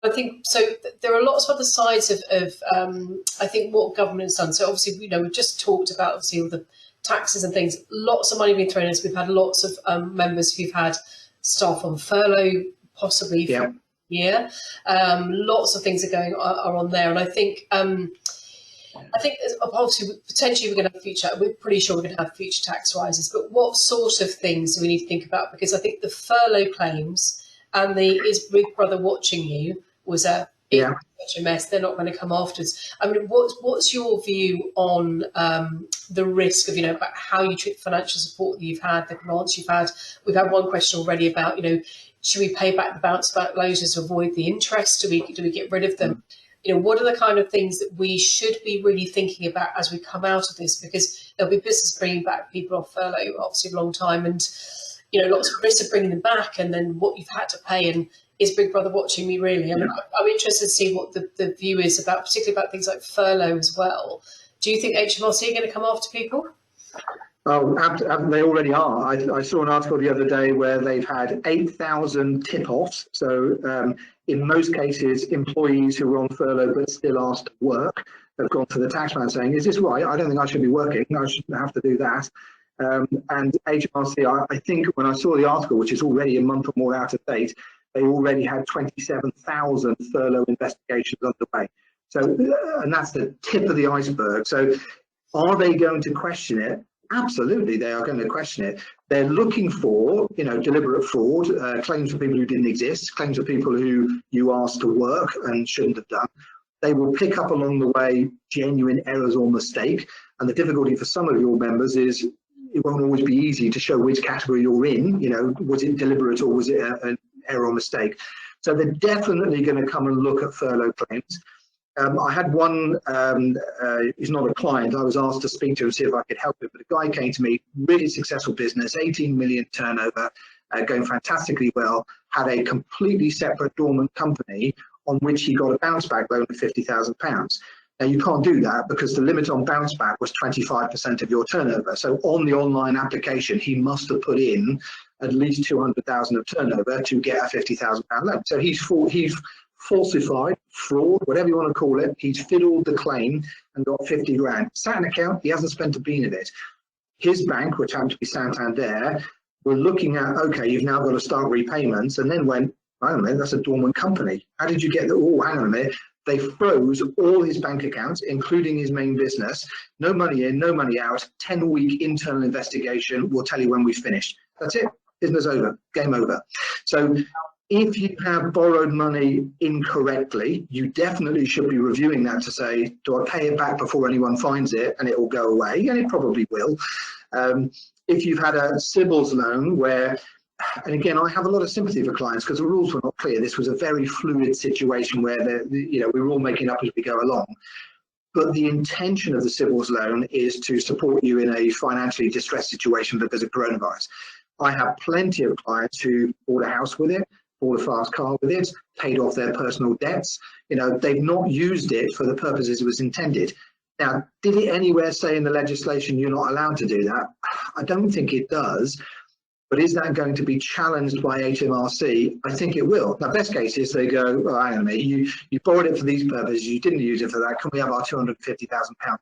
I think so. There are lots of other sides of I think what government's done. So obviously, we've just talked about obviously all the taxes and things. Lots of money being thrown at us. We've had lots of members who've had staff on furlough, possibly for Yeah, a year. Lots of things are on there, and I think obviously potentially we're going to have future. We're pretty sure we're going to have future tax rises. But what sort of things do we need to think about? Because I think the furlough claims and the is Big Brother watching you was it yeah. was such a mess. They're not going to come after us. I mean, what's your view on the risk of about how you treat the financial support that you've had, the grants you've had? We've had one question already about should we pay back the bounce back loans to avoid the interest? Do we get rid of them? What are the kind of things that we should be really thinking about as we come out of this? Because there'll be business bringing back people off furlough, obviously, a long time, and lots of risks of bringing them back, and then what you've had to pay. And is Big Brother watching me? Really, I'm interested to see what the view is about, particularly about things like furlough as well. Do you think HMRC are going to come after people? Oh, they already are. I saw an article the other day where they've had 8,000 tip-offs. So in most cases, employees who were on furlough but still asked to work have gone to the taxman saying, is this right? I don't think I should be working. I shouldn't have to do that. And HMRC, I think when I saw the article, which is already a month or more out of date, they already had 27,000 furlough investigations underway. So, and that's the tip of the iceberg. So are they going to question it? Absolutely, they are going to question it. They're looking for, deliberate fraud, claims for people who didn't exist, claims for people who you asked to work and shouldn't have done. They will pick up along the way genuine errors or mistake. And the difficulty for some of your members is it won't always be easy to show which category you're in. Was it deliberate or was it an error or mistake? So they're definitely going to come and look at furlough claims. I had one, he's not a client, I was asked to speak to him, see if I could help him, but a guy came to me, really successful business, 18 million turnover, going fantastically well, had a completely separate dormant company on which he got a bounce back loan of £50,000. Now you can't do that because the limit on bounce back was 25% of your turnover. So on the online application, he must have put in at least 200,000 of turnover to get a £50,000 loan. So he's falsified, fraud, whatever you want to call it. He's fiddled the claim and got 50 grand. Sat in account, he hasn't spent a bean of it. His bank, which happened to be Santander, were looking at, okay, you've now got to start repayments, and then went, I don't know, that's a dormant company. How did you get that? Oh, hang on a minute. They froze all his bank accounts, including his main business. No money in, no money out. 10-week internal investigation. We'll tell you when we've finished. That's it. Business over. Game over. So if you have borrowed money incorrectly, you definitely should be reviewing that to say, do I pay it back before anyone finds it and it will go away? And it probably will. If you've had a Sybil's loan where, and again, I have a lot of sympathy for clients because the rules were not clear. This was a very fluid situation where we were all making up as we go along. But the intention of the Sybil's loan is to support you in a financially distressed situation because of coronavirus. I have plenty of clients who bought a house with it, bought a fast car with it, paid off their personal debts. They've not used it for the purposes it was intended. Now, did it anywhere say in the legislation you're not allowed to do that? I don't think it does. But is that going to be challenged by HMRC? I think it will. Now, best case is they go, well, hang on a minute, you borrowed it for these purposes, you didn't use it for that. Can we have our £250,000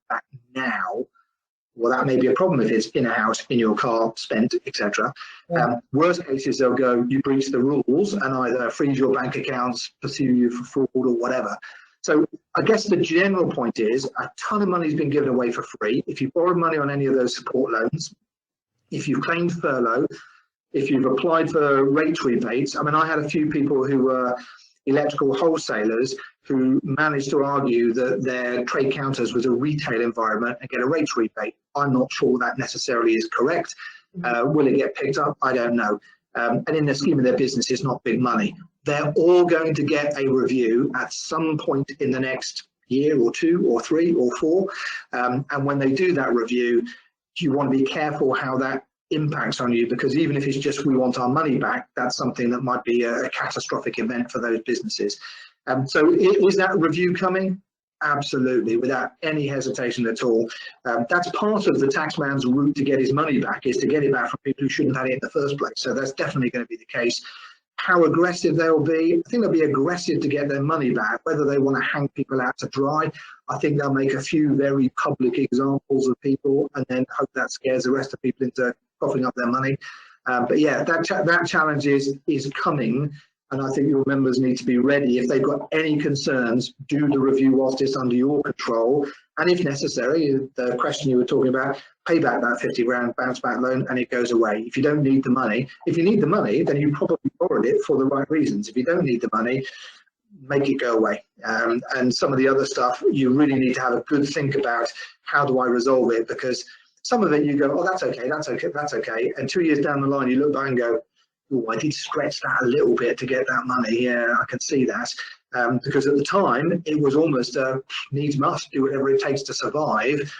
back now? Well, that may be a problem if it's in a house, in your car, spent, etc. Yeah. Worst cases, they'll go, you breach the rules and either freeze your bank accounts, pursue you for fraud or whatever. So I guess the general point is a ton of money has been given away for free. If you borrow money on any of those support loans, if you've claimed furlough, if you've applied for rate rebates, I mean, I had a few people who were electrical wholesalers who managed to argue that their trade counters was a retail environment and get a rate rebate. I'm not sure that necessarily is correct. Will it get picked up? I don't know. And in the scheme of their business, it's not big money. They're all going to get a review at some point in the next year or two or three or four. And when they do that review, you want to be careful how that impacts on you, because even if it's just we want our money back, that's something that might be a catastrophic event for those businesses. So is that review coming? Absolutely, without any hesitation at all. That's part of the taxman's route to get his money back, is to get it back from people who shouldn't have had it in the first place. So that's definitely going to be the case. How aggressive they'll be, I think they'll be aggressive to get their money back. Whether they want to hang people out to dry, I think they'll make a few very public examples of people and then hope that scares the rest of people into coughing up their money. But yeah, that challenge is coming, and I think your members need to be ready. If they've got any concerns, do the review whilst it's under your control, and if necessary, the question you were talking about, pay back that 50 grand bounce back loan and it goes away. If you don't need the money, if you need the money, then you probably borrowed it for the right reasons. If you don't need the money, make it go away. And some of the other stuff, you really need to have a good think about, how do I resolve it? Because some of it you go, oh, that's okay, that's okay, that's okay. And 2 years down the line, you look back and go, oh, I did stretch that a little bit to get that money. Yeah, I can see that. Because at the time, it was almost needs must, do whatever it takes to survive.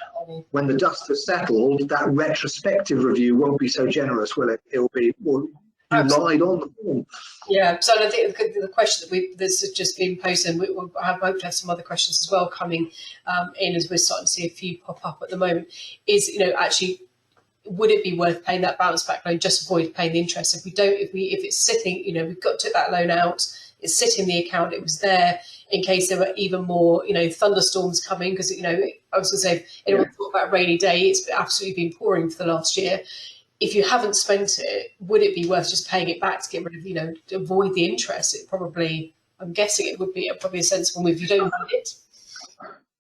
When the dust has settled, that retrospective review won't be so generous, will it? It'll be, well, you lied on the form. Yeah, so I think the question that that's just been posted, and we'll hope to have some other questions as well coming in, as we're starting to see a few pop up at the moment, is, actually, would it be worth paying that bounce back loan, just avoid paying the interest? If it's sitting, we've got to took that loan out, it's sitting in the account, it was there in case there were even more, thunderstorms coming, because, I was going to say, if anyone thought about a rainy day, it's absolutely been pouring for the last year. If you haven't spent it, would it be worth just paying it back to get rid of, to avoid the interest? It probably, I'm guessing it would be probably a sensible move if you don't need it.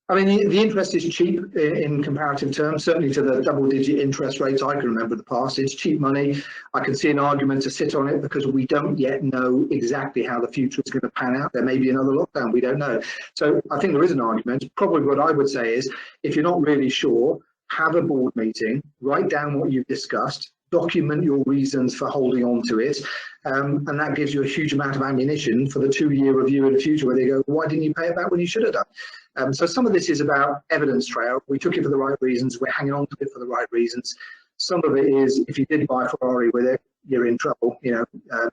I mean, the interest is cheap in comparative terms, certainly to the double-digit interest rates I can remember in the past. It's cheap money. I can see an argument to sit on it because we don't yet know exactly how the future is going to pan out. There may be another lockdown. We don't know. So I think there is an argument. Probably what I would say is, if you're not really sure, have a board meeting, write down what you've discussed, document your reasons for holding on to it, and that gives you a huge amount of ammunition for the 2-year review in the future where they go, why didn't you pay it back when you should have done? So some of this is about evidence trail. We took it for the right reasons, we're hanging on to it for the right reasons. Some of it is, if you did buy a Ferrari with it, you're in trouble,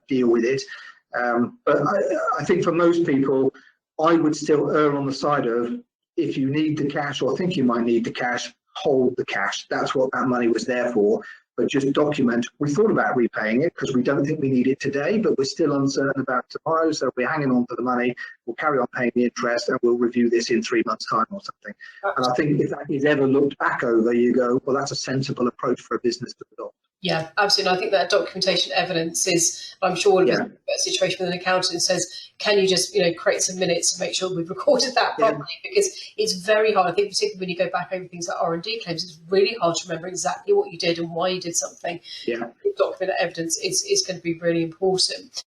deal with it. But I think for most people, I would still err on the side of, if you need the cash or think you might need the cash, hold the cash. That's what that money was there for. But just document, we thought about repaying it because we don't think we need it today, but we're still uncertain about tomorrow. So we're hanging on to the money. We'll carry on paying the interest and we'll review this in 3 months' time or something. And I think if that is ever looked back over, you go, well, that's a sensible approach for a business to adopt. Yeah, absolutely. I think that documentation evidence is, I'm sure, a situation with an accountant says, can you just, create some minutes to make sure we've recorded that properly? Because it's very hard. I think particularly when you go back over things like R&D claims, it's really hard to remember exactly what you did and why you did something. Yeah. Document evidence is going to be really important.